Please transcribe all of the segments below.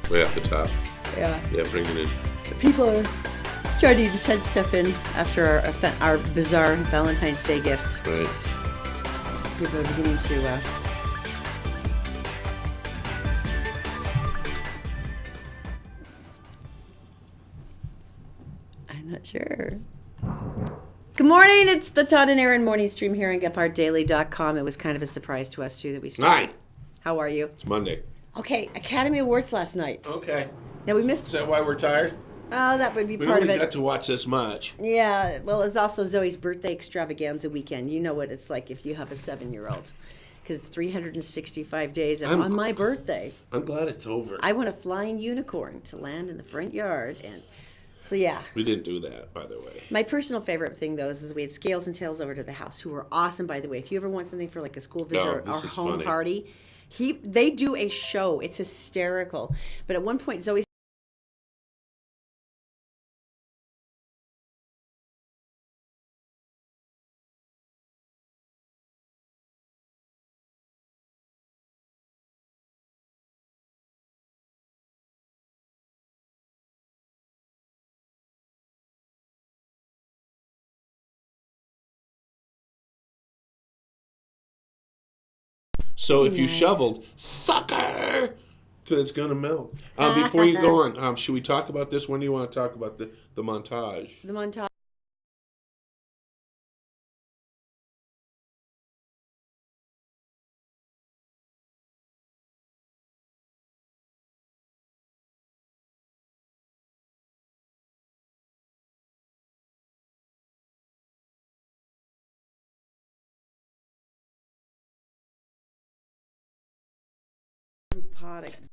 Way off the top. Yeah. Yeah, bring it in. People are starting to send stuff in after our bizarre Valentine's Day gifts. Right. People are beginning to. I'm not sure. Good morning. It's the Todd and Erin morning stream here on GetPartDaily.com. It was kind of a surprise to us, too, that we started. Hi. How are you? It's Monday. Okay, Academy Awards last night. Okay. Now we missed. Is that why we're tired? Oh, that would be We part of only it. got to watch this much. Yeah, well, it's also Zoe's birthday extravaganza weekend. You know what it's like if you have a 7-year-old. Because 365 days on my birthday. I'm glad it's over. I want a flying unicorn to land in the front yard. And so, yeah. We didn't do that, by the way. My personal favorite thing, though, is we had Scales and Tails over to the house, who were awesome, by the way. If you ever want something for like a school visit or home funny. party, they do a show. It's hysterical. But at one point, Zoe So if you Nice. shoveled, sucker, because it's going to melt. Before you go on, should we talk about this? When do you want to talk about the montage? the montage. Potting.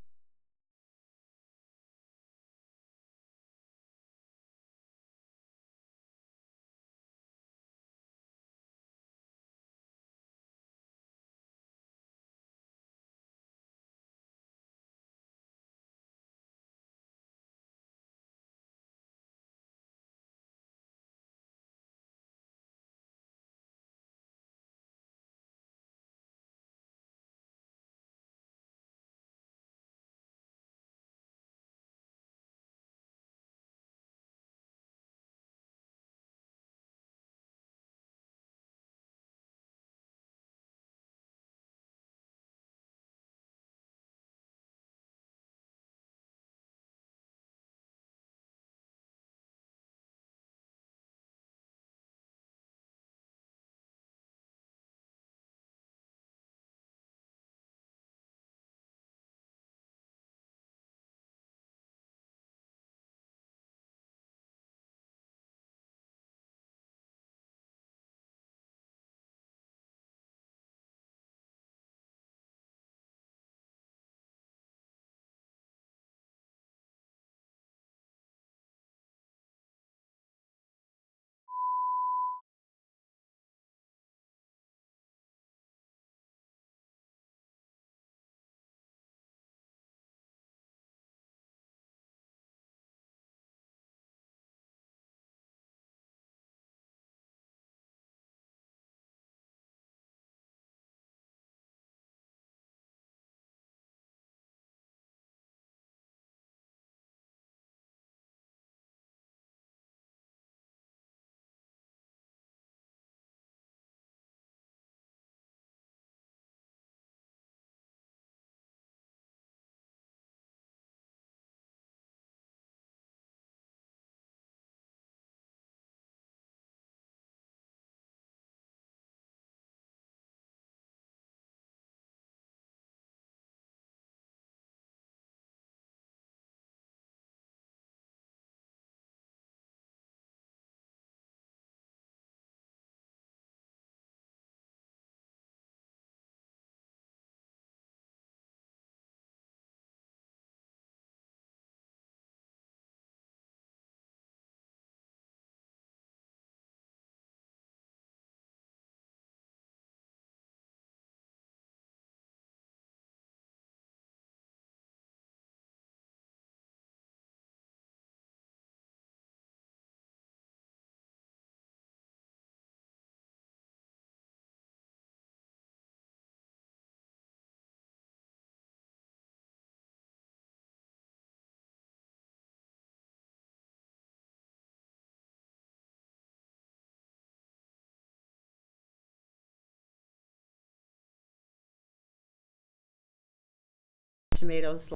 tomatoes.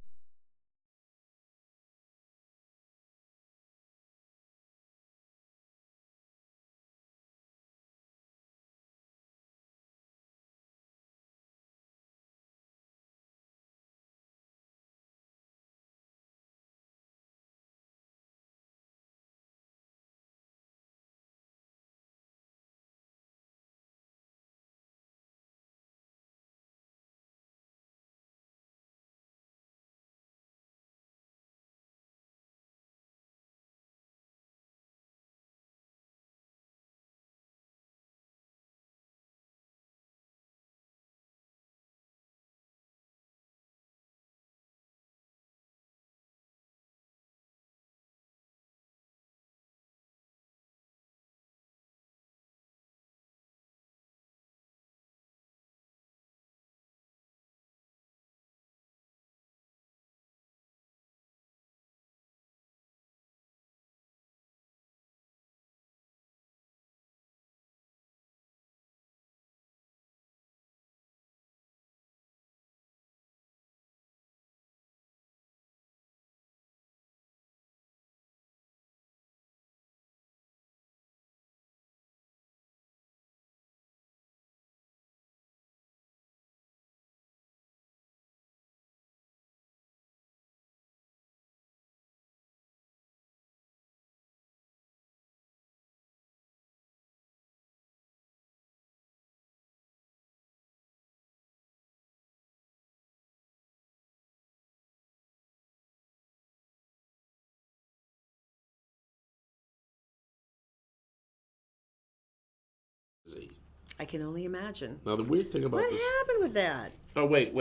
I can only imagine. Now the weird thing about What this. happened with that? Oh wait.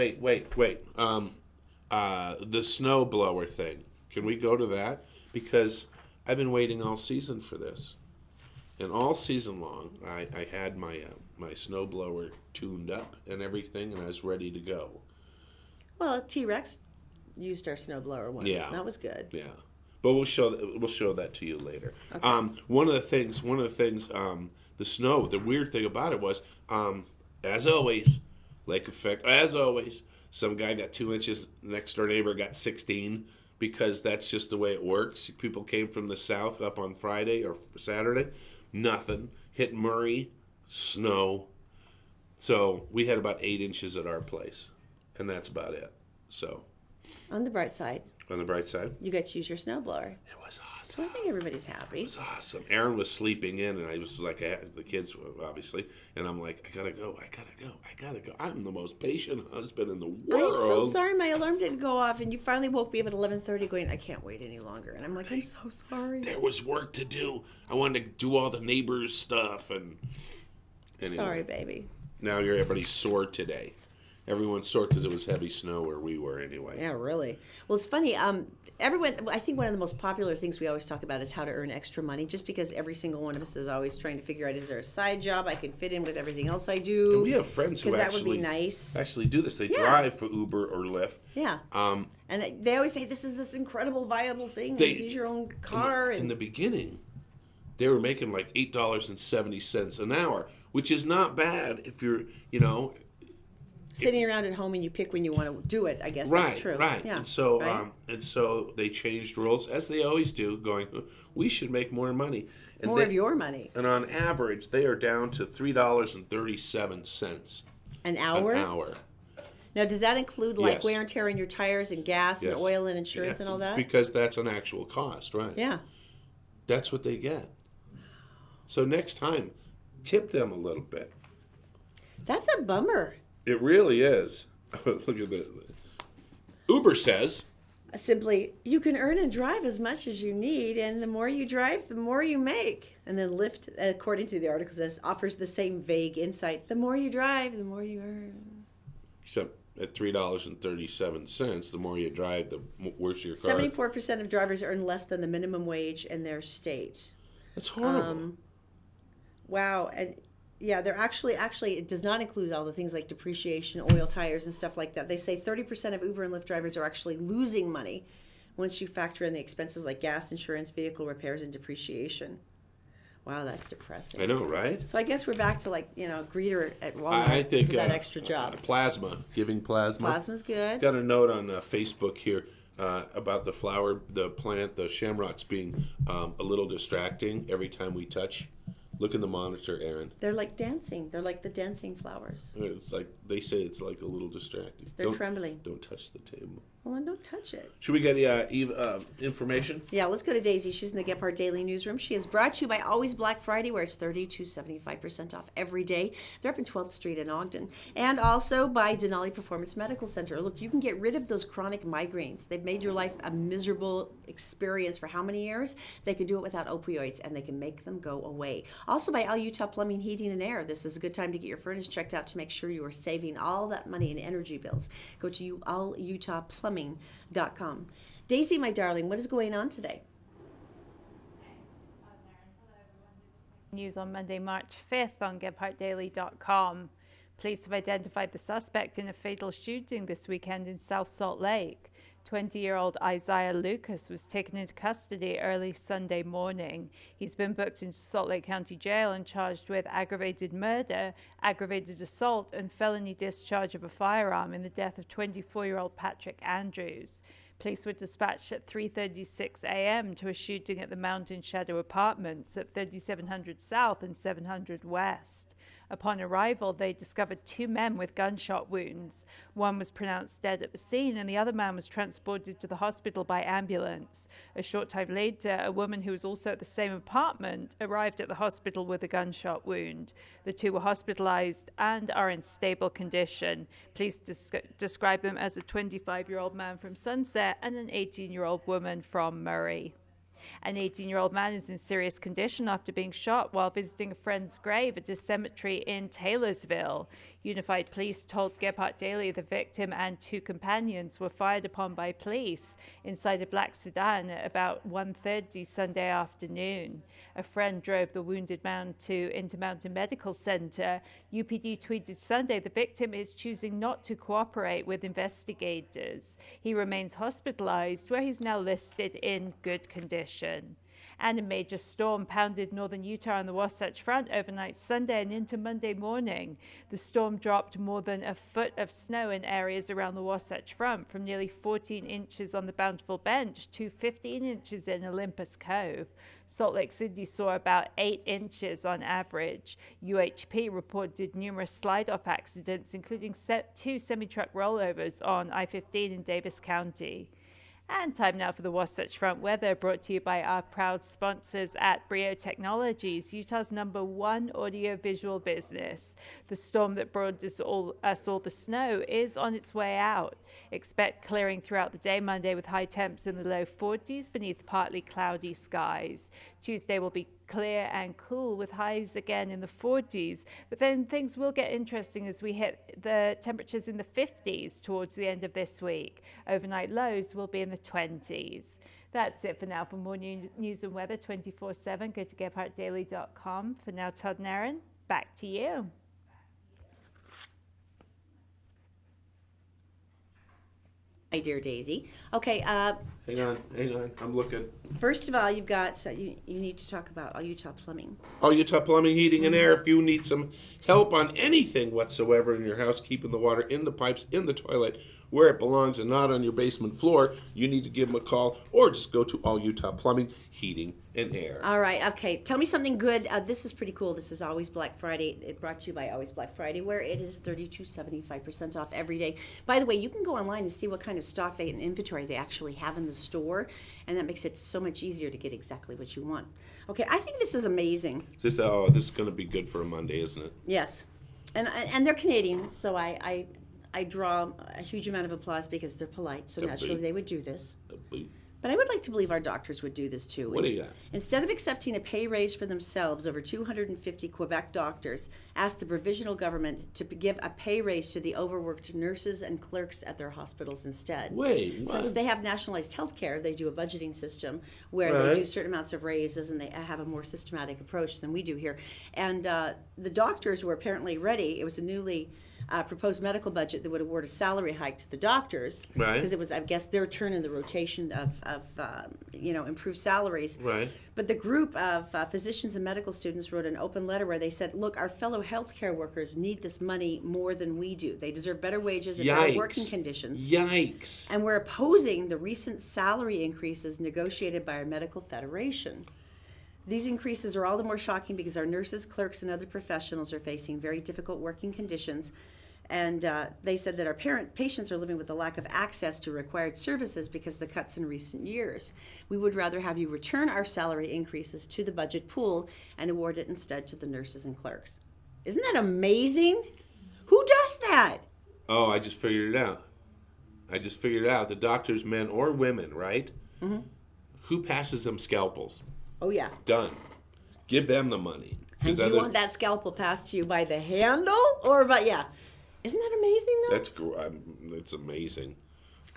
The snow blower thing. Can we go to that? Because I've been waiting all season for this, and all season long, I had my snow blower tuned up and everything, and I was ready to go. Well, T-Rex used our snowblower once. Yeah. That was good. Yeah, but we'll show that to you later. Okay. One of the things, the snow. The weird thing about it was, as always, lake effect. As always, some guy got 2 inches. Next door neighbor got 16 because that's just the way it works. People came from the south up on Friday or Saturday, nothing. Hit Murray, snow. So we had about 8 inches at our place, and that's about it. So On the bright side, on the bright side, you get to use your snowblower. it was So awesome. I think everybody's happy. It was awesome. Erin was sleeping in, and I was like, the kids were obviously, and I'm like, I gotta go. I'm the most patient husband in the world. I'm so sorry my alarm didn't go off, and you finally woke me up at 11:30 going, I can't wait any longer. And I'm like, I'm so sorry. There was work to do. I wanted to do all the neighbors' stuff, and anyway. Sorry, baby. Now everybody's sore today. Everyone's sore because it was heavy snow where we were anyway. Yeah, really. Well, it's funny. Everyone, I think one of the most popular things we always talk about is how to earn extra money, just because every single one of us is always trying to figure out, is there a side job I can fit in with everything else I do? And we have friends who that would be nice. actually do this. They Yeah. drive for Uber or Lyft. Yeah. And they always say this is this incredible viable thing. They- You use your own car. In the beginning, they were making like $8.70 an hour, which is not bad if you're, sitting around at home and you pick when you want to do it. I guess right, that's true. right. Yeah. And so, Right? and so they changed rules as they always do, going, we should make more money. And More of your money. And on average, they are down to $3.37 An hour? an hour. Now, does that include like Yes. wear and tear on your tires and gas and Yes. oil and insurance and all that? Because that's an actual cost, right? Yeah. That's what they get. So next time, tip them a little bit. That's a bummer. It really is. Look at this. Uber says, Simply, you can earn and drive as much as you need, and the more you drive, the more you make. And then Lyft, according to the article, says offers the same vague insight. The more you drive, the more you earn. except at $3.37, the more you drive, the worse your car. 74% of drivers earn less than the minimum wage in their state. That's horrible. Wow. And yeah, they're actually, it does not include all the things like depreciation, oil, tires, and stuff like that. They say 30% of Uber and Lyft drivers are actually losing money once you factor in the expenses like gas, insurance, vehicle repairs, and depreciation. Wow, that's depressing. I know, right? So I guess we're back to greeter at Walmart I think for that extra job. plasma, giving plasma. Plasma's good. Got a note on Facebook here about the flower, the plant, the shamrocks being a little distracting every time we touch. Look in the monitor, Erin. They're like dancing. They're like the dancing flowers. It's like they say it's like a little distracting. They're trembling. Don't touch the table. Well, then don't touch it. Should we get Eve information? Yeah, let's go to Daisy. She's in the Gephardt Daily Newsroom. She is brought to you by Always Black Friday, where it's 30 to 75% off every day. They're up in 12th Street in Ogden. And also by Denali Performance Medical Center. Look, you can get rid of those chronic migraines. They've made your life a miserable experience for how many years? They can do it without opioids, and they can make them go away. Also by All Utah Plumbing, Heating, and Air. This is a good time to get your furnace checked out to make sure you are saving all that money in energy bills. Go to allutahplumbing.com. Daisy, my darling, what is going on today? News on Monday, March 5th on GephardtDaily.com. Police have identified the suspect in a fatal shooting this weekend in South Salt Lake. 20-year-old Isaiah Lucas was taken into custody early Sunday morning. He's been booked into Salt Lake County Jail and charged with aggravated murder, aggravated assault, and felony discharge of a firearm in the death of 24-year-old Patrick Andrews. Police were dispatched at 3:36 a.m. to a shooting at the Mountain Shadow Apartments at 3700 South and 700 West. Upon arrival, they discovered two men with gunshot wounds. One was pronounced dead at the scene, and the other man was transported to the hospital by ambulance. A short time later, a woman who was also at the same apartment arrived at the hospital with a gunshot wound. The two were hospitalized and are in stable condition. Police describe them as a 25-year-old man from Sunset and an 18-year-old woman from Murray. An 18-year-old man is in serious condition after being shot while visiting a friend's grave at a cemetery in Taylorsville. Unified Police told Gephardt Daily the victim and two companions were fired upon by police inside a black sedan at about 1:30 Sunday afternoon. A friend drove the wounded man to Intermountain Medical Center. UPD tweeted Sunday the victim is choosing not to cooperate with investigators. He remains hospitalized, where he's now listed in good condition. And a major storm pounded northern Utah on the Wasatch Front overnight Sunday and into Monday morning. The storm dropped more than a foot of snow in areas around the Wasatch Front, from nearly 14 inches on the Bountiful Bench to 15 inches in Olympus Cove. Salt Lake City saw about 8 inches on average. UHP reported numerous slide-off accidents, including two semi-truck rollovers on I-15 in Davis County. And time now for the Wasatch Front weather, brought to you by our proud sponsors at Brio Technologies, Utah's #1 audiovisual business. The storm that brought us all the snow is on its way out. Expect clearing throughout the day Monday with high temps in the low 40s beneath partly cloudy skies. Tuesday will be clear and cool with highs again in the 40s, but then things will get interesting as we hit the temperatures in the 50s towards the end of this week. Overnight lows will be in the 20s. That's it for now. For more news and weather 24/7, go to GephardtDaily.com. For now, Todd and Erin, back to you. My dear Daisy. Okay. Hang on. I'm looking. First of all, you've got you need to talk about All Utah Plumbing. All Utah Plumbing, Heating, and Air. If you need some help on anything whatsoever in your house, keeping the water in the pipes, in the toilet, where it belongs and not on your basement floor, you need to give them a call or just go to All Utah Plumbing, Heating, and Air. All right. Okay. Tell me something good. This is pretty cool. This is Always Black Friday. It brought to you by Always Black Friday, where it is 30 to 75% off every day. By the way, you can go online and see what kind of stock and inventory they actually have in the store, and that makes it so much easier to get exactly what you want. Okay. I think this is amazing. This is going to be good for a Monday, isn't it? Yes. And they're Canadian, so I draw a huge amount of applause because they're polite, so naturally they would do this. But I would like to believe our doctors would do this too. What do you got? Instead of accepting a pay raise for themselves, over 250 Quebec doctors asked the provisional government to give a pay raise to the overworked nurses and clerks at their hospitals instead. Wait, what? Since they have nationalized health care, they do a budgeting system where they do certain amounts of raises, and they have a more systematic approach than we do here. And the doctors were apparently ready. It was a newly proposed medical budget that would award a salary hike to the doctors. Right. Because it was, I guess, their turn in the rotation of improved salaries. Right. But the group of physicians and medical students wrote an open letter where they said, look, our fellow healthcare workers need this money more than we do. They deserve better wages and better working conditions. Yikes. And we're opposing the recent salary increases negotiated by our medical federation. These increases are all the more shocking because our nurses, clerks, and other professionals are facing very difficult working conditions. And they said that our patients are living with a lack of access to required services because of the cuts in recent years. We would rather have you return our salary increases to the budget pool and award it instead to the nurses and clerks. Isn't that amazing? Who does that? Oh, I just figured it out. The doctors, men or women, right? Mm-hmm. Who passes them scalpels? Oh, yeah. Done. Give them the money. And do you want that scalpel passed to you by the handle or by, yeah. Isn't that amazing, though? That's amazing.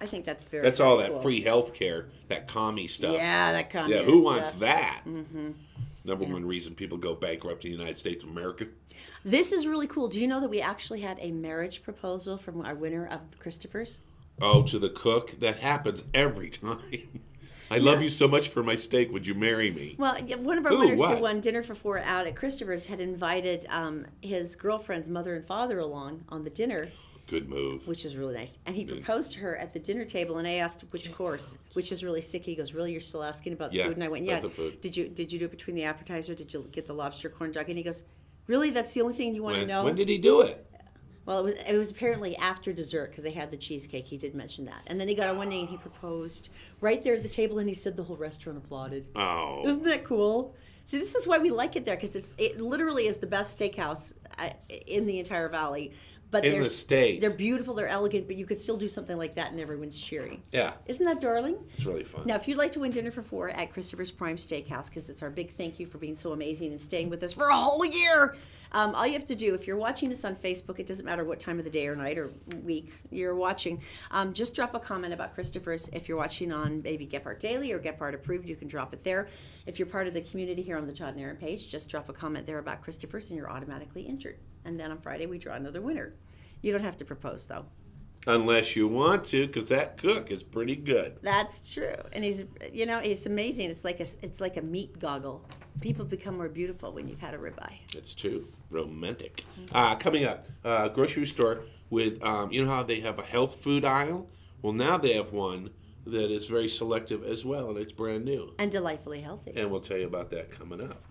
I think that's very That's all very that cool. free health care, that commie stuff. Yeah, that commie Yeah, who stuff. wants that? Mm-hmm. Number one reason people go bankrupt in the United States of America. This is really cool. Do you know that we actually had a marriage proposal from our winner of Christopher's? Oh, to the cook? That happens every time. I love you so much for my steak. Would you marry me? Well, one of our winners who won dinner for four out at Christopher's had invited his girlfriend's mother and father along on the dinner. Good move. Which is really nice. And he proposed to her at the dinner table, and I asked which course, which is really sick. He goes, really, you're still asking about the food? And I went, yeah. The food. Did you do it between the appetizer? Did you get the lobster corn dog? And he goes, really? That's the only thing you want to know? When did he do it? Well, it was apparently after dessert because they had the cheesecake. He did mention that. And then he got on one knee and he proposed right there at the table, and he said the whole restaurant applauded. Oh. Isn't that cool? See, this is why we like it there, because it literally is the best steakhouse in the entire valley. But in the state. They're beautiful, they're elegant, but you could still do something like that and everyone's cheering. Yeah. Isn't that darling? It's really fun. Now, if you'd like to win dinner for four at Christopher's Prime Steakhouse, because it's our big thank you for being so amazing and staying with us for a whole year, all you have to do, if you're watching this on Facebook, it doesn't matter what time of the day or night or week you're watching, just drop a comment about Christopher's. If you're watching on maybe Gephardt Daily or Gephardt Approved, you can drop it there. If you're part of the community here on the Todd and Erin page, just drop a comment there about Christopher's and you're automatically entered. And then on Friday, we draw another winner. You don't have to propose, though. Unless you want to, because that cook is pretty good. That's true. And he's, it's amazing. It's like a meat goggle. People become more beautiful when you've had a ribeye. It's true. Romantic. Coming up, grocery store with, you know how they have a health food aisle? Well, now they have one that is very selective as well, and it's brand new. And delightfully healthy. And we'll tell you about that coming up.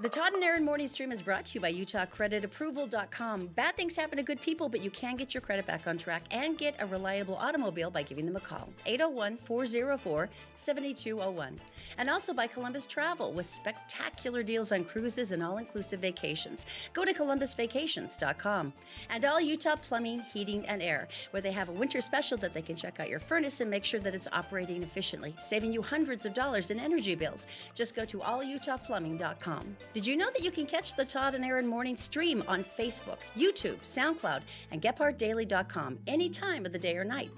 The Todd and Erin Morning Stream is brought to you by UtahCreditApproval.com. Bad things happen to good people, but you can get your credit back on track and get a reliable automobile by giving them a call. 801-404-7201. And also by Columbus Travel with spectacular deals on cruises and all-inclusive vacations. Go to ColumbusVacations.com. And all Utah Plumbing, Heating, and Air, where they have a winter special that they can check out your furnace and make sure that it's operating efficiently, saving you hundreds of dollars in energy bills. Just go to allutahplumbing.com. Did you know that you can catch the Todd and Erin Morning Stream on Facebook, YouTube, SoundCloud, and GephardtDaily.com any time of the day or night?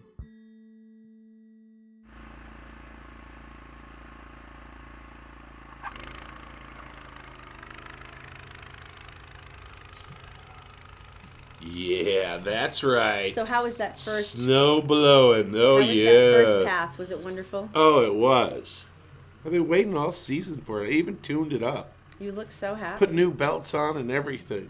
Yeah, that's right. So how was that first? Snow blowing. Oh, how was yeah. that first path? Was it wonderful? Oh, it was. I've been waiting all season for it. I even tuned it up. You look so happy. Put new belts on and everything.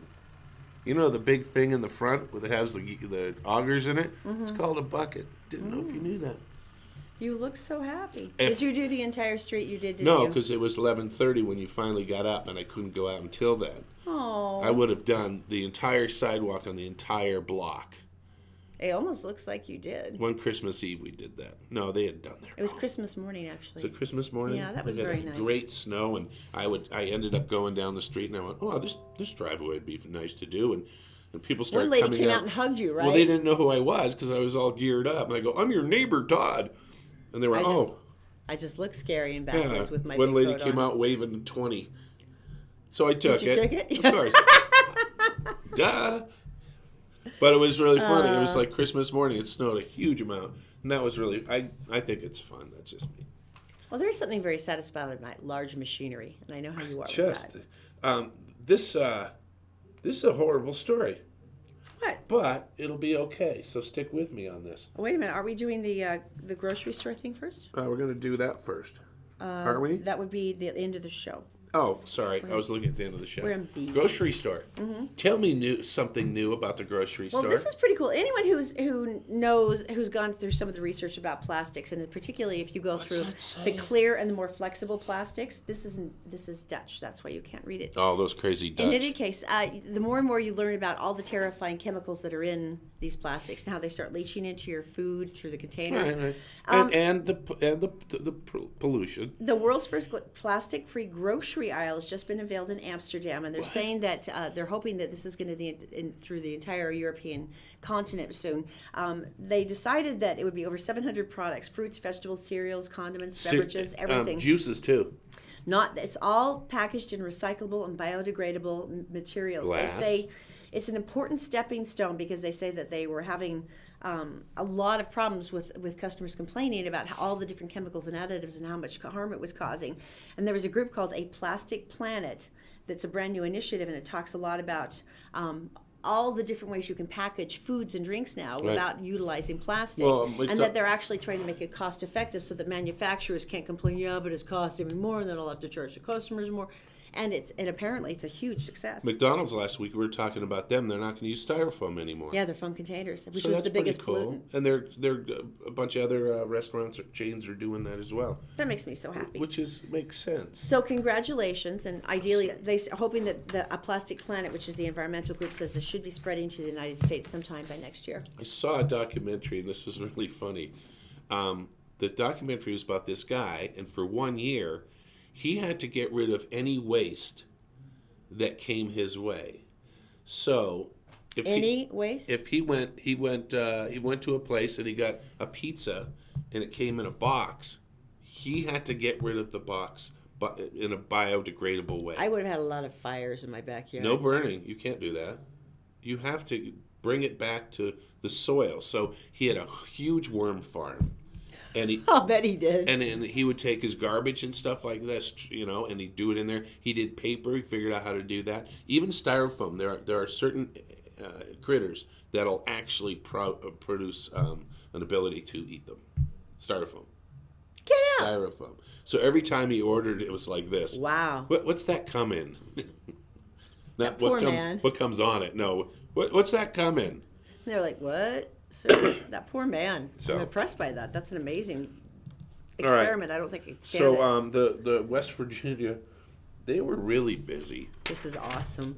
You know the big thing in the front that has the augers in it? Mm-hmm. It's called a bucket. Didn't know if you knew that. You look so happy. Did you do the entire street you did? No, because it was 11:30 when you finally got up, and I couldn't go out until then. Oh. I would have done the entire sidewalk on the entire block. It almost looks like you did. One Christmas Eve we did that. No, they had done their It was own. Christmas morning, actually. Was it Christmas morning? Yeah, that was We had very nice. Great snow, and I ended up going down the street, and I went, oh, this driveway would be nice to do, and people started One coming lady came out and hugged you, right? Well, they didn't know who I was because I was all geared up, and I go, I'm your neighbor, Todd, and they were, I just look scary and yeah. backwards with my One big lady coat came on. out waving 20, so I took Did you take it? Of course. Duh. But it was really funny. It was like Christmas morning. It snowed a huge amount. And that was really, I think it's fun. That's just me. Well, there is something very satisfying about large machinery, and I know how you are Just, with that. this is a horrible story. What? But it'll be okay. So stick with me on this. Wait a minute. Are we doing the grocery store thing first? We're going to do that first. Aren't we? That would be the end of the show. Oh, sorry. I was looking at the end of the show. We're in B. Grocery store. Mm-hmm. Tell me something new about the grocery store. Well, this is pretty cool. Anyone who's gone through some of the research about plastics, and particularly if you go through the clear and the more flexible plastics, this is Dutch. That's why you can't read it. Oh, those crazy Dutch. In any case, the more and more you learn about all the terrifying chemicals that are in these plastics and how they start leaching into your food through the containers. Right. And the pollution. The world's first plastic-free grocery aisle has just been unveiled in Amsterdam, and they're saying that they're hoping that this is going to be through the entire European continent soon. They decided that it would be over 700 products: fruits, vegetables, cereals, condiments, beverages, everything. Juices too. It's all packaged in recyclable and biodegradable materials. Glass. They say it's an important stepping stone because they say that they were having a lot of problems with customers complaining about all the different chemicals and additives and how much harm it was causing. And there was a group called A Plastic Planet that's a brand new initiative, and it talks a lot about all the different ways you can package foods and drinks now without utilizing plastic. And that they're actually trying to make it cost effective so that manufacturers can't complain, but it's costing me more, and then I'll have to charge the customers more. And apparently it's a huge success. McDonald's last week, we were talking about them. They're not going to use styrofoam anymore. Yeah, they're foam containers, which so was that's the biggest pretty cool. pollutant. And they're a bunch of other restaurants or chains are doing that as well. That makes me so happy. Which makes sense. So congratulations, and ideally, they're hoping that A Plastic Planet, which is the environmental group, says this should be spreading to the United States sometime by next year. I saw a documentary, and this is really funny. The documentary was about this guy, and for 1 year, he had to get rid of any waste that came his way. So, if he went to a place and he got a pizza and it came in a box, he had to get rid of the box, but in a biodegradable way. I would have had a lot of fires in my backyard. No burning. You can't do that. You have to bring it back to the soil. So he had a huge worm farm. And I'll bet he did. And he would take his garbage and stuff like this, and he'd do it in there. He did paper. He figured out how to do that. Even styrofoam. There are certain critters that'll actually produce an ability to eat them. Styrofoam. Get out. Styrofoam. So every time he ordered, it was like this. Wow. What's that come in? That poor man. What comes on it? No. What's that come in? And they're like, what? So that poor man. So, I'm impressed by that. That's an amazing All right. experiment. I don't think it's So the West Virginia, they were really busy. This is awesome.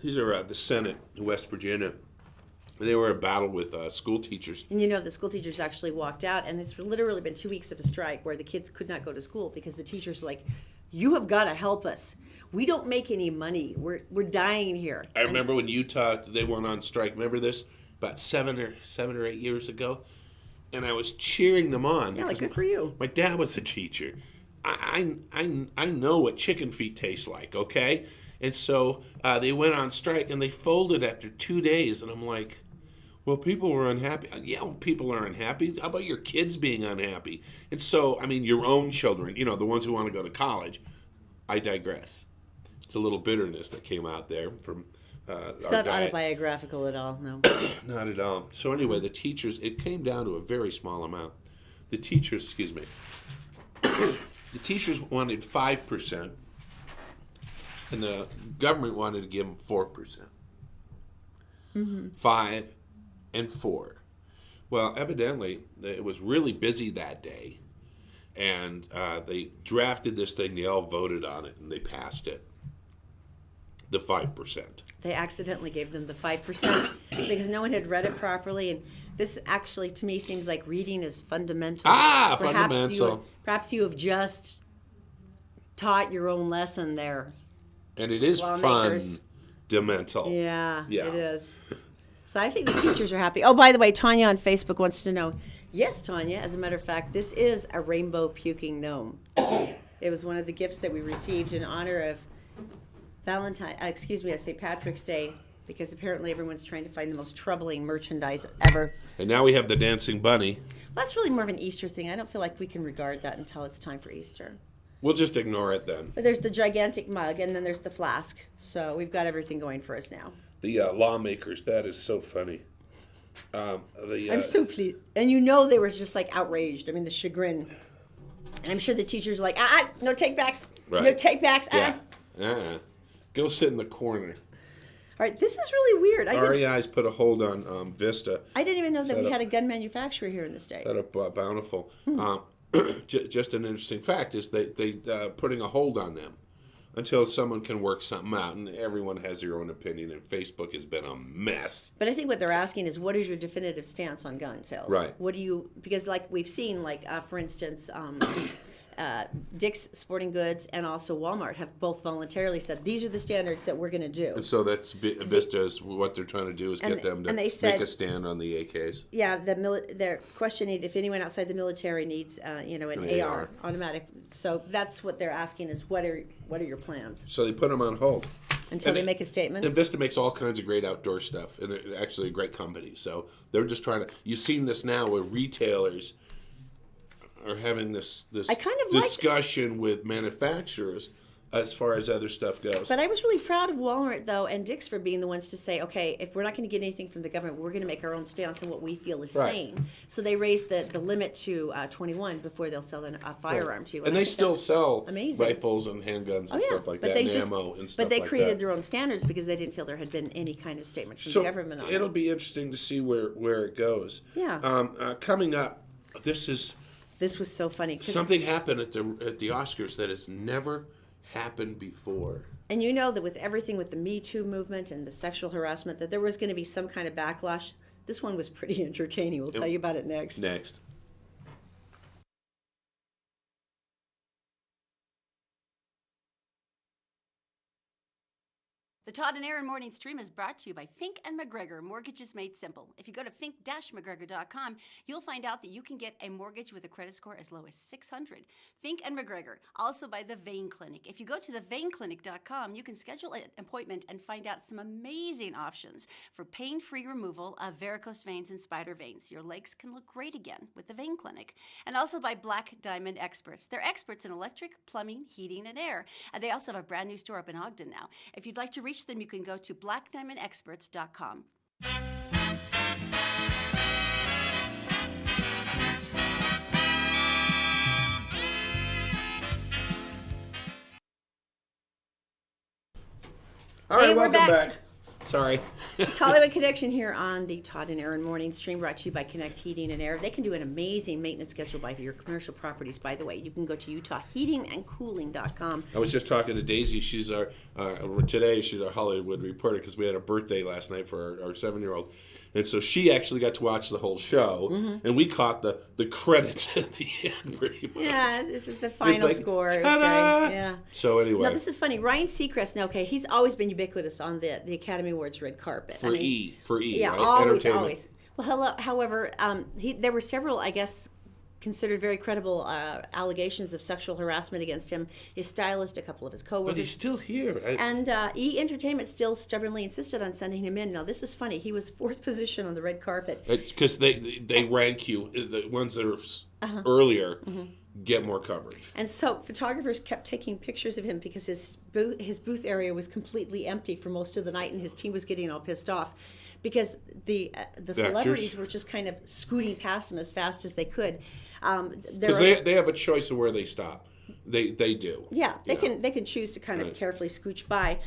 These are the Senate in West Virginia. They were a battle with school teachers. And the school teachers actually walked out, and it's literally been 2 weeks of a strike where the kids could not go to school because the teachers were like, you have got to help us. We don't make any money. We're dying here. I remember when Utah, they went on strike. Remember this? About 7 or 8 years ago. And I was cheering them on. Yeah, good for you. My dad was a teacher. I know what chicken feet taste like, okay? And so they went on strike, and they folded after 2 days. And I'm like, well, people were unhappy. Yeah, well, people are unhappy. How about your kids being unhappy? And so, your own children, the ones who want to go to college. I digress. It's a little bitterness that came out there from it's not autobiographical at all, no. Not at all. So anyway, the teachers, it came down to a very small amount. The teachers wanted 5%, and the government wanted to give them 4%. Mm-hmm. 5 and 4. Well, evidently, it was really busy that day, and they drafted this thing. They all voted on it, and they passed it. The 5%. They accidentally gave them the 5% because no one had read it properly. And this actually, to me, seems like reading is fundamental. Fundamental. Perhaps you have just taught your own lesson there. And it is fundamental. Yeah, it is. So I think the teachers are happy. Oh, by the way, Tanya on Facebook wants to know. Yes, Tanya, as a matter of fact, this is a rainbow puking gnome. It was one of the gifts that we received in honor of St. Patrick's Day because apparently everyone's trying to find the most troubling merchandise ever. And now we have the dancing bunny. Well, that's really more of an Easter thing. I don't feel like we can regard that until it's time for Easter. We'll just ignore it then. But there's the gigantic mug, and then there's the flask. So we've got everything going for us now. The lawmakers, that is so funny. I'm so pleased. And you know they were just like outraged. I mean, the chagrin. And I'm sure the teachers are like, no take backs. Right. No take backs. Yeah. Go sit in the corner. All right, this is really weird. REI's put a hold on Vista. I didn't even know that we had a gun manufacturer here in the state. Out of Bountiful. Just an interesting fact is they putting a hold on them until someone can work something out, and everyone has their own opinion, and Facebook has been a mess. But I think what they're asking is, what is your definitive stance on gun sales? Right. What do you, because like we've seen, like for instance, Dick's Sporting Goods and also Walmart have both voluntarily said, these are the standards that we're going to do. And so that's Vista's, what they're trying to do is get them to they said, make a stand on the AKs. Yeah, they're questioning if anyone outside the military needs, an AR automatic. So that's what they're asking is, what are your plans? So they put them on hold. Until they make a statement? And Vista makes all kinds of great outdoor stuff, and they're actually a great company. So they're just trying to, you've seen this now where retailers are having this I kind of discussion with manufacturers as far as other stuff goes. But I was really proud of Walmart, though, and Dick's for being the ones to say, okay, if we're not going to get anything from the government, we're going to make our own stance on what we feel is sane. So they raised the limit to 21 before they'll sell a firearm to you. And they still sell amazing. rifles and handguns and stuff like that, and ammo and stuff like that. But they created their own standards because they didn't feel there had been any kind of statement from the government on it. It'll be interesting to see where it goes. Yeah. Coming up, This was so funny. Something happened at the Oscars that has never happened before. And you know that with everything with the Me Too movement and the sexual harassment, that there was going to be some kind of backlash. This one was pretty entertaining. We'll tell you about it next. Next. The Todd and Erin morning stream is brought to you by Fink and McGregor, Mortgages Made Simple. If you go to fink-mcgregor.com, you'll find out that you can get a mortgage with a credit score as low as 600. Fink and McGregor, also by the Vein Clinic. If you go to theveinclinic.com, you can schedule an appointment and find out some amazing options for pain-free removal of varicose veins and spider veins. Your legs can look great again with the Vein Clinic. And also by Black Diamond Experts. They're experts in electric, plumbing, heating, and air. And they also have a brand new store up in Ogden now. If you'd like to reach them, you can go to blackdiamondexperts.com. All right, Hey, we're welcome back. back. Sorry. It's Hollywood Connection here on the Todd and Erin morning stream, brought to you by Connect Heating and Air. They can do an amazing maintenance schedule by your commercial properties, by the way. You can go to UtahHeatingandCooling.com. I was just talking to Daisy. She's today she's our Hollywood reporter because we had a birthday last night for our 7-year-old. And so she actually got to watch the whole show, and we caught the credits at the end pretty much. Yeah, this is the final score. It was ta-da! great. Yeah. So anyway. Now, this is funny. Ryan Seacrest, now, okay, he's always been ubiquitous on the Academy Awards red carpet. For E, yeah, right? always. Well, however, there were several, I guess, considered very credible allegations of sexual harassment against him, his stylist, a couple of his coworkers. But he's still here. And E! Entertainment still stubbornly insisted on sending him in. Now, this is funny. He was 4th position on the red carpet. It's because they rank you. The ones that are earlier get more coverage. And so photographers kept taking pictures of him because his booth area was completely empty for most of the night, and his team was getting all pissed off because the celebrities were just kind of scooting past him as fast as they could. Because they have a choice of where they stop. They do. Yeah, they can choose to kind of carefully scooch by.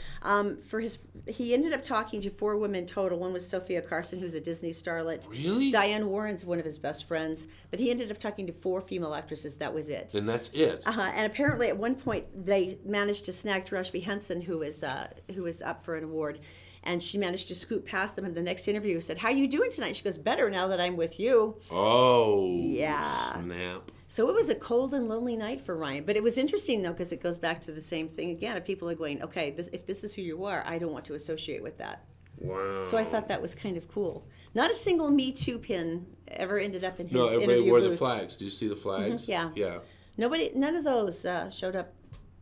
He ended up talking to 4 women total. One was Sophia Carson, who's a Disney starlet. Really? Diane Warren's one of his best friends. But he ended up talking to 4 female actresses. That was it. And that's it. And apparently, at one point, they managed to snag Tarashvi Henson, who was up for an award. And she managed to scoot past them in the next interview. Said, "How you doing tonight?" She goes, "Better now that I'm with you." Oh, yeah. Snap. So it was a cold and lonely night for Ryan. But it was interesting, though, because it goes back to the same thing again. If people are going, okay, if this is who you are, I don't want to associate with that. Wow. So I thought that was kind of cool. Not a single Me Too pin ever ended up in his everybody interview wore booth. the flags. Do you see the flags? Yeah. Yeah. None of those showed up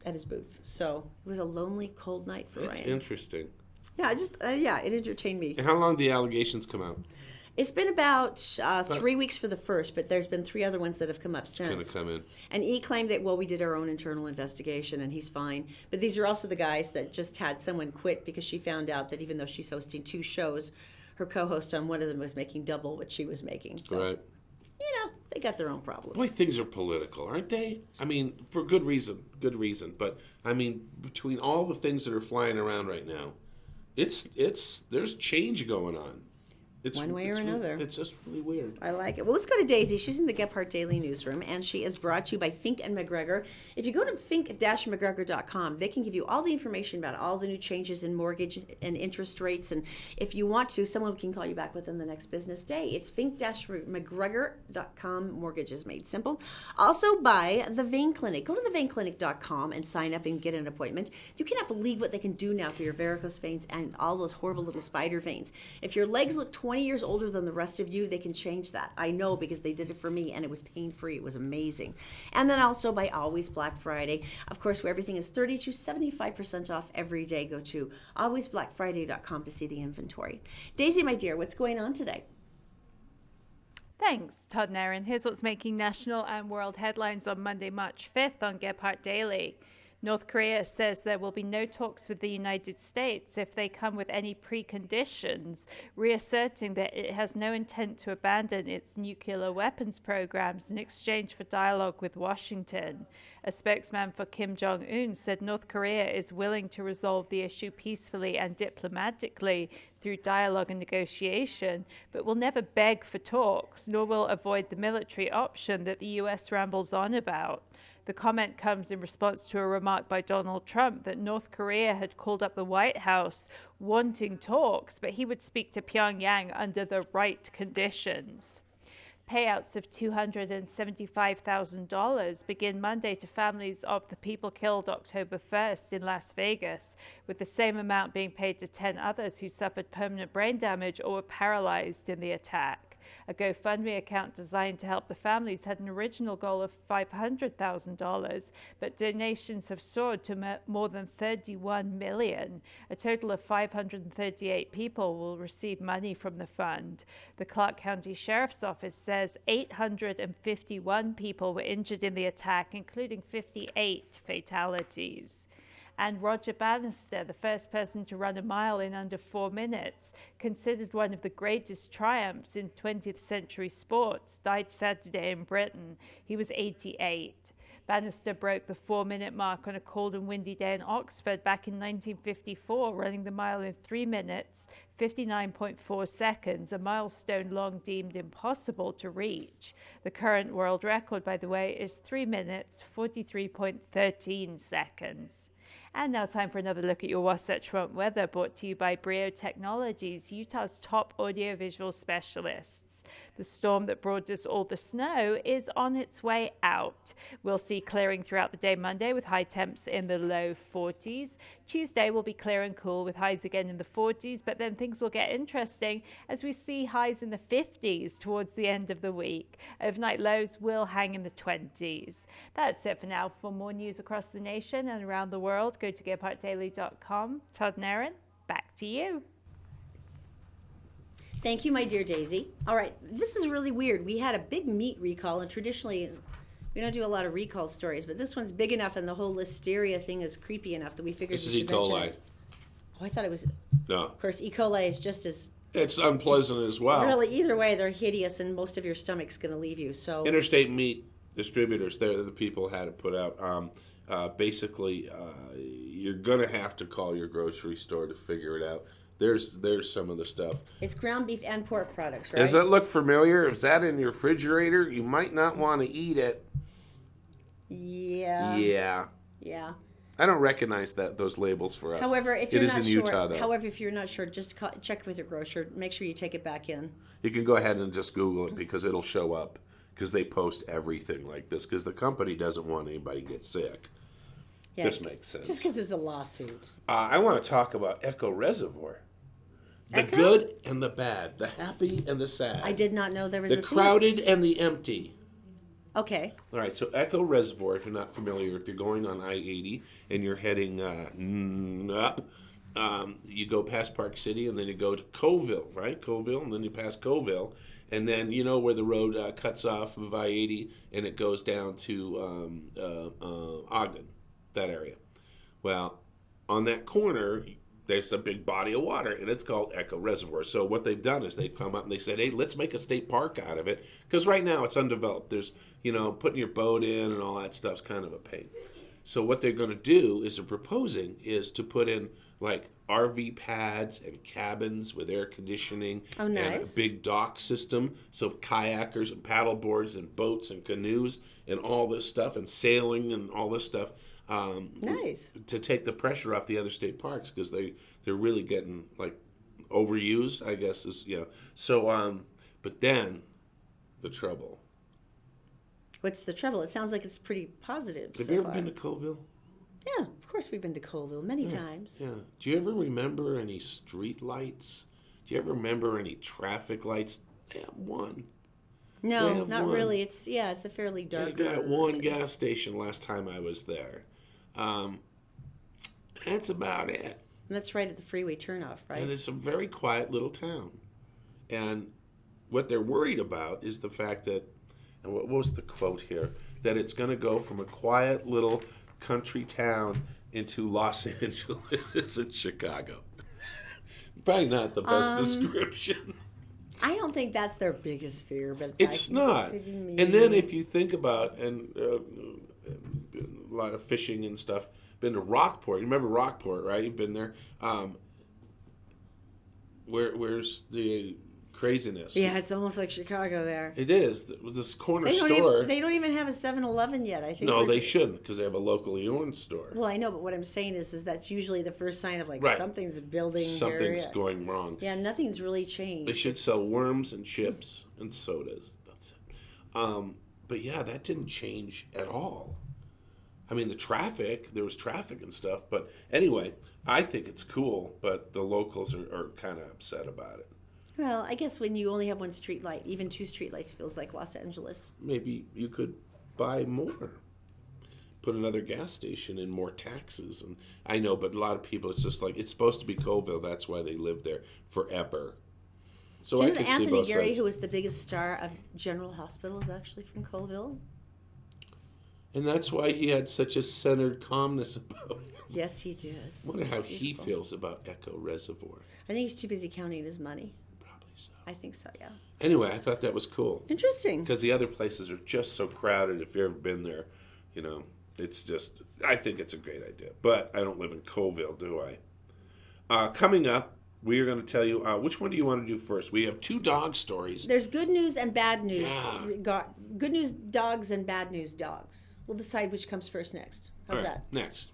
at his booth. So it was a lonely, cold night for That's Ryan. interesting. Yeah, it entertained me. And how long do the allegations come out? It's been about 3 weeks for the first, but there's been 3 other ones that have come up since. Kind of come in. And he claimed that, well, we did our own internal investigation and he's fine. But these are also the guys that just had someone quit because she found out that even though she's hosting 2 shows, her co-host on one of them was making double what she was making. So, Right. they got their own problems. Boy, things are political, aren't they? I mean, for good reason. Good reason. But, I mean, between all the things that are flying around right now, there's change going on. One way or another. It's just really weird. I like it. Well, let's go to Daisy. She's in the Gephardt Daily Newsroom, and she is brought to you by Fink and McGregor. If you go to fink-mcgregor.com, they can give you all the information about all the new changes in mortgage and interest rates. And if you want to, someone can call you back within the next business day. It's fink-mcgregor.com. Mortgage is made simple. Also by the Vein Clinic. Go to theveinclinic.com and sign up and get an appointment. You cannot believe what they can do now for your varicose veins and all those horrible little spider veins. If your legs look 20 years older than the rest of you, they can change that. I know because they did it for me and it was pain-free. It was amazing. And then also by Always Black Friday. Of course, where everything is 30 to 75% off every day. Go to alwaysblackfriday.com to see the inventory. Daisy, my dear, what's going on today? Thanks, Todd and Erin. Here's what's making national and world headlines on Monday, March 5th on Gephardt Daily. North Korea says there will be no talks with the United States if they come with any preconditions, reasserting that it has no intent to abandon its nuclear weapons programs in exchange for dialogue with Washington. A spokesman for Kim Jong-un said North Korea is willing to resolve the issue peacefully and diplomatically through dialogue and negotiation, but will never beg for talks, nor will avoid the military option that the U.S. rambles on about. The comment comes in response to a remark by Donald Trump that North Korea had called up the White House wanting talks, but he would speak to Pyongyang under the right conditions. Payouts of $275,000 begin Monday to families of the people killed October 1st in Las Vegas, with the same amount being paid to 10 others who suffered permanent brain damage or were paralyzed in the attack. A GoFundMe account designed to help the families had an original goal of $500,000, but donations have soared to more than $31 million. A total of 538 people will receive money from the fund. The Clark County Sheriff's Office says 851 people were injured in the attack, including 58 fatalities. And Roger Bannister, the first person to run a mile in under 4 minutes, considered one of the greatest triumphs in 20th century sports, died Saturday in Britain. He was 88. Bannister broke the 4-minute mark on a cold and windy day in Oxford back in 1954, running the mile in 3 minutes, 59.4 seconds, a milestone long deemed impossible to reach. The current world record, by the way, is 3 minutes, 43.13 seconds. And now time for another look at your Wasatch Front weather, brought to you by Brio Technologies, Utah's top audiovisual specialists. The storm that brought us all the snow is on its way out. We'll see clearing throughout the day Monday with high temps in the low 40s. Tuesday will be clear and cool with highs again in the 40s, but then things will get interesting as we see highs in the 50s towards the end of the week. Overnight lows will hang in the 20s. That's it for now. For more news across the nation and around the world, go to GephartDaily.com. Todd and Erin, back to you. Thank you, my dear Daisy. All right, this is really weird. We had a big meat recall, and traditionally we don't do a lot of recall stories, but this one's big enough and the whole listeria thing is creepy enough that we figured This we is E. should mention coli. it. Oh, I thought it was, No. of course, E. coli is just as, It's unpleasant as well. really, either way, they're hideous and most of your stomach's going to leave you, so. Interstate meat distributors, they're the people who had it put out. Basically, you're going to have to call your grocery store to figure it out. There's some of the stuff. It's ground beef and pork products, right? Does that look familiar? Is that in your refrigerator? You might not want to eat it. Yeah. Yeah. Yeah. I don't recognize those labels for us. However, if it you're is not in sure, Utah, though. however, if you're not sure, just check with your grocer. Make sure you take it back in. You can go ahead and just Google it because it'll show up because they post everything like this because the company doesn't want anybody to get sick. Yeah, This makes sense. Just because it's a lawsuit. I want to talk about Echo Reservoir. The Echo? good and the bad, the happy and the sad. I did not know there was The a thing. crowded and the empty. Okay. All right, so Echo Reservoir, if you're not familiar, if you're going on I-80 and you're heading up, you go past Park City, and then you go to Colville, right? Colville, and then you pass Colville, and then you know where the road cuts off of I-80, and it goes down to Ogden, that area. Well, on that corner, there's a big body of water, and it's called Echo Reservoir. So what they've done is they've come up and they said, hey, let's make a state park out of it, because right now it's undeveloped. There's, putting your boat in and all that stuff's kind of a pain. So what they're going to do is they're proposing is to put in like RV pads and cabins with air conditioning and a big dock system. So kayakers and paddle boards and boats and canoes and all this stuff and sailing and all this stuff. Nice. To take the pressure off the other state parks, because they're really getting like overused, I guess is So but then the trouble. What's the trouble? It sounds like it's pretty positive. Have so you ever far. been to Colville? Yeah, of course we've been to Colville many times. Yeah. Do you ever remember any street lights? Do you ever remember any traffic lights? They have one. No, have not one. really. It's a fairly dark. They got one gas station last time I was there. That's about it. And that's right at the freeway turnoff, right? And it's a very quiet little town. And what they're worried about is the fact that, and what was the quote here? That it's going to go from a quiet little country town into Los Angeles and Chicago. Probably not the best description. I don't think that's their biggest fear, but It's not. And then if you think about, and a lot of fishing and stuff, been to Rockport. You remember Rockport, right? You've been there. Where's the craziness? Yeah, it's almost like Chicago there. It is. It was this corner store. They don't even have a 7-Eleven yet, I think. No, they shouldn't, because they have a locally owned store. Well, I know, but what I'm saying is that's usually the first sign of Right. something's building here. Something's going wrong. Yeah, nothing's really changed. They should sell worms and chips and sodas. That's it. But yeah, that didn't change at all. I mean, there was traffic and stuff. But anyway, I think it's cool, but the locals are kind of upset about it. Well, I guess when you only have one street light, even 2 street lights feels like Los Angeles. Maybe you could buy more. Put another gas station and more taxes. And I know, but a lot of people, it's just like, it's supposed to be Colville. That's why they live there forever. So Do you I know can that see Anthony both Gary, sides. who was the biggest star of General Hospital, is actually from Colville? And that's why he had such a centered calmness about it. Yes, he did. I wonder how he feels about Echo Reservoir. I think he's too busy counting his money. Probably so. I think so, yeah. Anyway, I thought that was cool. Interesting. Because the other places are just so crowded. If you've ever been there, it's just, I think it's a great idea. But I don't live in Colville, do I? Coming up, we are going to tell you, which one do you want to do first? We have 2 dog stories. There's good news and bad news. Yeah. Good news dogs and bad news dogs. We'll decide which comes first next. How's All right, that? next.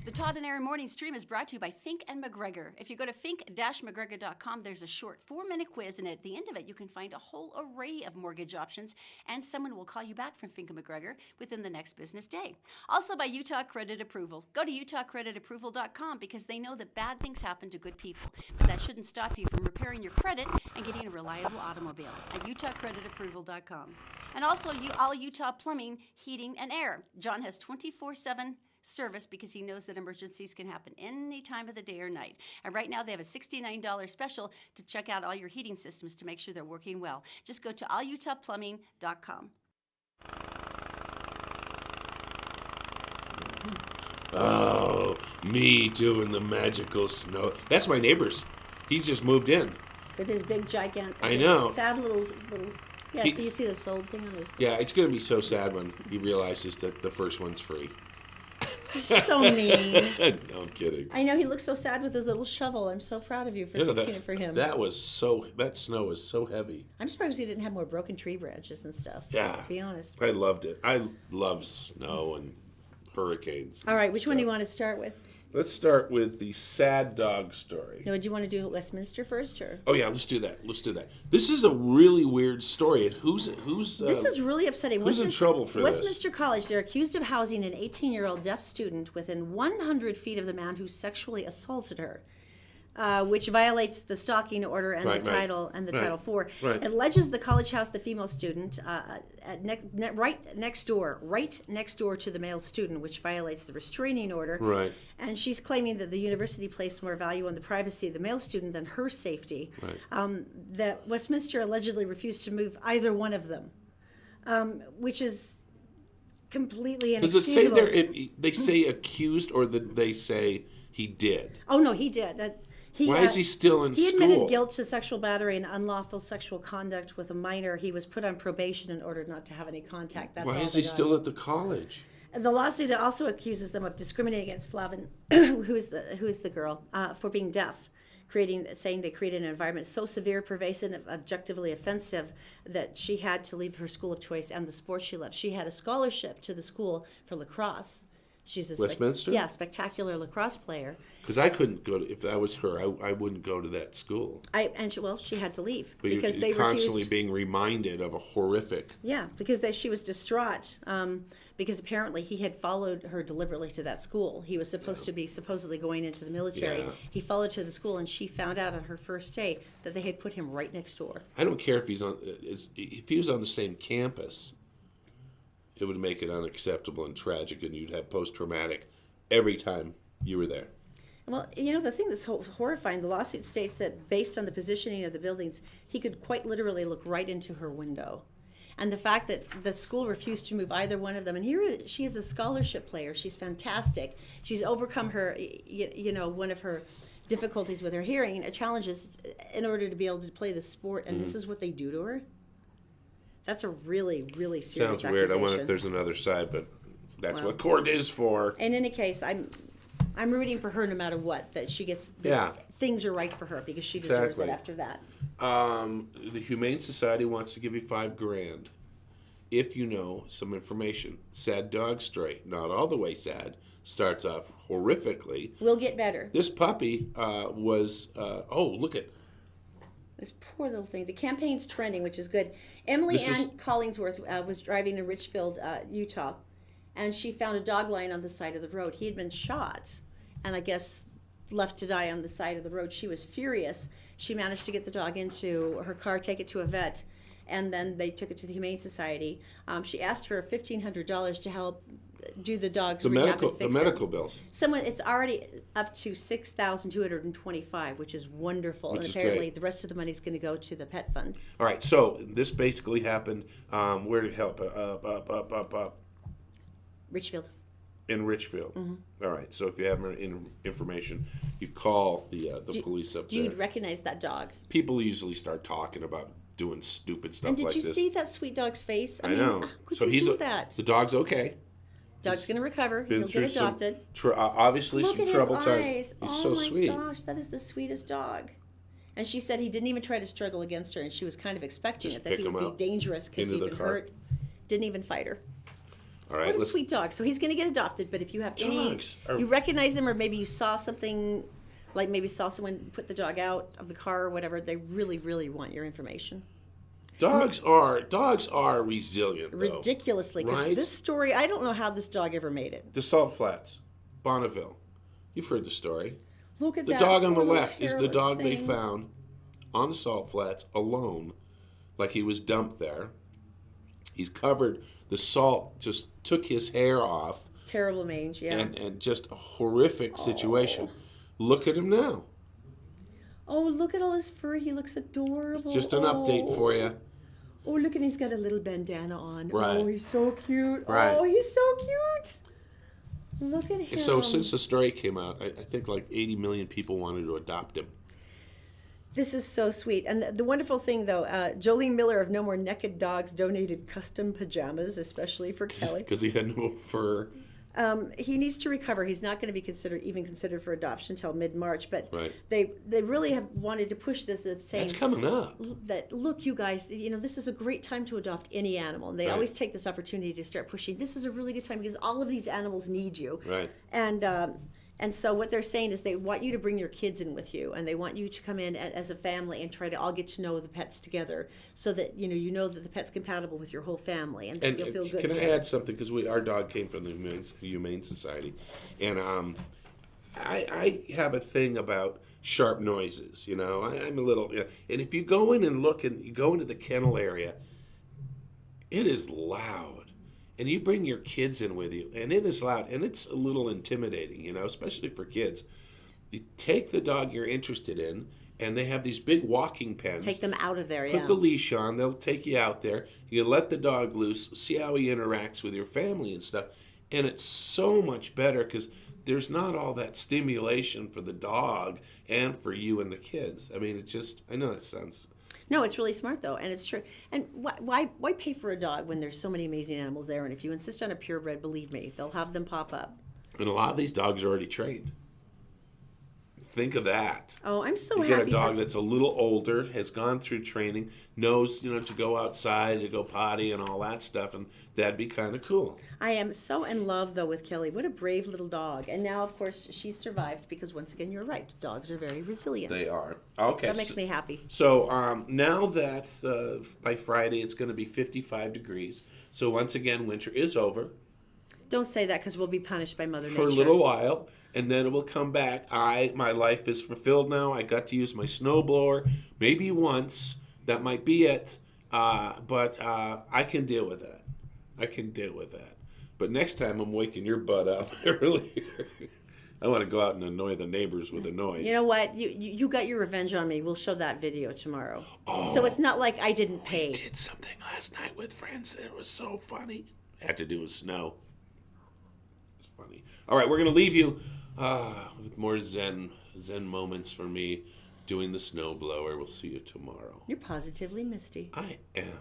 The Todd and Erin Morning Stream is brought to you by Fink and McGregor. If you go to fink-mcgregor.com, there's a short 4-minute quiz, and at the end of it, you can find a whole array of mortgage options, and someone will call you back from Fink and McGregor within the next business day. Also by Utah Credit Approval. Go to utahcreditapproval.com because they know that bad things happen to good people, but that shouldn't stop you from repairing your credit and getting a reliable automobile at utahcreditapproval.com. And also all Utah Plumbing, Heating, and Air. John has 24/7 service because he knows that emergencies can happen any time of the day or night. And right now they have a $69 special to check out all your heating systems to make sure they're working well. Just go to allutahplumbing.com. Oh, me doing the magical snow. That's my neighbor's. He's just moved in. With his big, gigantic, I know. sad little. Yeah, He- so you see the sold thing on his. Yeah, it's going to be so sad when he realizes that the first one's free. You're so mean. No, I'm kidding. I know, he looks so sad with his little shovel. I'm so proud of you for fixing it for him. That snow was so heavy. I'm surprised he didn't have more broken tree branches and stuff. Yeah. To be honest. I loved it. I love snow and hurricanes. All right, which one do you want to start with? Let's start with the sad dog story. No, do you want to do Westminster first, or? Oh yeah, let's do that. This is a really weird story. And who's This is really upsetting. who's in trouble for this? Westminster College, they're accused of housing an 18-year-old deaf student within 100 feet of the man who sexually assaulted her. which violates the stalking order and Right, the right. title and the Right. Title IV. Right. It alleges the college house the female student right next door to the male student, which violates the restraining order. Right. And she's claiming that the university placed more value on the privacy of the male student than her safety. Right. That Westminster allegedly refused to move either one of them, which is completely Does it say inexcusable. there? They say accused, or that they say he did? Oh no, he did. Why is he still in He school? admitted guilt to sexual battery and unlawful sexual conduct with a minor. He was put on probation in order not to have any contact. That's Why all is they he got. still at the college? The lawsuit also accuses them of discriminating against Flavin, who is the girl, for being deaf, saying they created an environment so severe, pervasive, and objectively offensive that she had to leave her school of choice and the sport she loved. She had a scholarship to the school for lacrosse. She's a Westminster? spectacular lacrosse player. Because I couldn't go to, if that was her, I wouldn't go to that school. She had to leave But because you're they constantly refused. being reminded of a horrific. Yeah, because she was distraught because apparently he had followed her deliberately to that school. He was supposed to be supposedly going into the military. Yeah. He followed to the school, and she found out on her first day that they had put him right next door. I don't care if if he was on the same campus, it would make it unacceptable and tragic, and you'd have post-traumatic every time you were there. Well, the thing that's horrifying, the lawsuit states that based on the positioning of the buildings, he could quite literally look right into her window. And the fact that the school refused to move either one of them, and here she is a scholarship player. She's fantastic. She's overcome her, one of her difficulties with her hearing, challenges in order to be able to play the sport, and this is what they do to her. That's a really, really serious Sounds weird. I wonder accusation. if there's another side, but that's Well. what court is for. In any case, I'm rooting for her no matter what, that she gets, Yeah. things are right for her because she deserves Exactly. it after that. The Humane Society wants to give you $5,000 if you know some information. Sad dog story, not all the way sad. Starts off horrifically. We'll get better. This puppy was. Look at. This poor little thing. The campaign's trending, which is good. Emily Ann Collingsworth was driving in Richfield, Utah, and she found a dog lying on the side of the road. He had been shot, and I guess left to die on the side of the road. She was furious. She managed to get the dog into her car, take it to a vet, and then they took it to the Humane Society. She asked for $1,500 to help do the dog's rehab and fix it. medical bills. It's already up to $6,225, which is wonderful. Which and is apparently great. the rest of the money is going to go to the pet fund. All right, so this basically happened. Where did it help? Up Richfield. in Richfield. Mm-hmm. All right, so if you have information, you call the police up Do there. you recognize that dog? People usually start talking about doing stupid stuff And did like you this. see that sweet dog's face? I know. How could So you he's do that? the dog's okay. Dog's going to recover. Been He'll through get adopted. obviously Look some at troubled his times. eyes. He's Oh so my sweet. gosh, that is the sweetest dog. And she said he didn't even try to struggle against her, and she was kind of expecting Just it, that pick he him would up be dangerous because into he'd the been car. hurt. Didn't even fight her. All right, What a let's. sweet dog. So he's going to get adopted, but if you have Dogs are- you recognize him, or maybe you saw something, like maybe saw someone put the dog out of the car or whatever, they really, really want your information. Dogs are resilient, though. Ridiculously. Because Right? this story, I don't know how this dog ever made it. The Salt Flats, Bonneville. You've heard the story. Look at The that. dog on the poor little left is the hairless dog they thing. found on the Salt Flats alone, like he was dumped there. He's covered. The salt just took his hair off, Terrible mange, yeah. and just a horrific situation. Look at him now. Oh, look at all his fur. He looks adorable. Just an update for you. Oh, look, and he's got a little bandana on. Right. Oh, he's so cute. Right. Oh, he's so cute. Look at him. So since the story came out, I think like 80 million people wanted to adopt him. This is so sweet. And the wonderful thing, though, Jolene Miller of No More Naked Dogs donated custom pajamas, especially for Kelly. Because he had no fur. He needs to recover. He's not going to be considered for adoption until mid-March. But Right. they really have wanted to push this of saying That's coming up. that, look, you guys, this is a great time to adopt any animal. And they Right. always take this opportunity to start pushing. This is a really good time because all of these animals need you. Right. And so what they're saying is they want you to bring your kids in with you, and they want you to come in as a family and try to all get to know the pets together, so that you know that the pet's compatible with your whole family, and that And you'll feel good can I together. add something? Because our dog came from the Humane Society, and I have a thing about sharp noises, you know. I'm a little, and if you go in and look and you go into the kennel area, it is loud. And you bring your kids in with you, and it is loud, and it's a little intimidating, you know, especially for kids. You take the dog you're interested in, and they have these big walking pens. Take them out of there, Put the leash on. They'll take you out there. You let the dog loose, see how he interacts with your family and stuff. And it's so much better because there's not all that stimulation for the dog and for you and the kids. I mean, I know that sounds... No, it's really smart though, and it's true. And why pay for a dog when there's so many amazing animals there? And if you insist on a purebred, believe me, they'll have them pop up. And a lot of these dogs are already trained. Think of that. Oh, I'm so you happy. Get a dog that's a little older, has gone through training, knows, to go outside, to go potty and all that stuff, and that'd be kind of cool. I am so in love, though, with Kelly. What a brave little dog. And now, of course, she's survived because, once again, you're right. Dogs are very resilient. They are. Okay. That makes me happy. So now that by Friday it's going to be 55 degrees, so once again, winter is over. Don't say that because we'll be punished by Mother Nature. For a little while, and then it will come back. My life is fulfilled now. I got to use my snowblower maybe once. That might be it. But I can deal with that. But next time I'm waking your butt up earlier. I want to go out and annoy the neighbors with a noise. You know what? You got your revenge on me. We'll show that video tomorrow. Oh, so it's not like I didn't pay. We did something last night with friends that was so funny. It had to do with snow. It's funny. All right, we're going to leave you with more zen moments for me doing the snowblower. We'll see you tomorrow. You're positively misty. I am.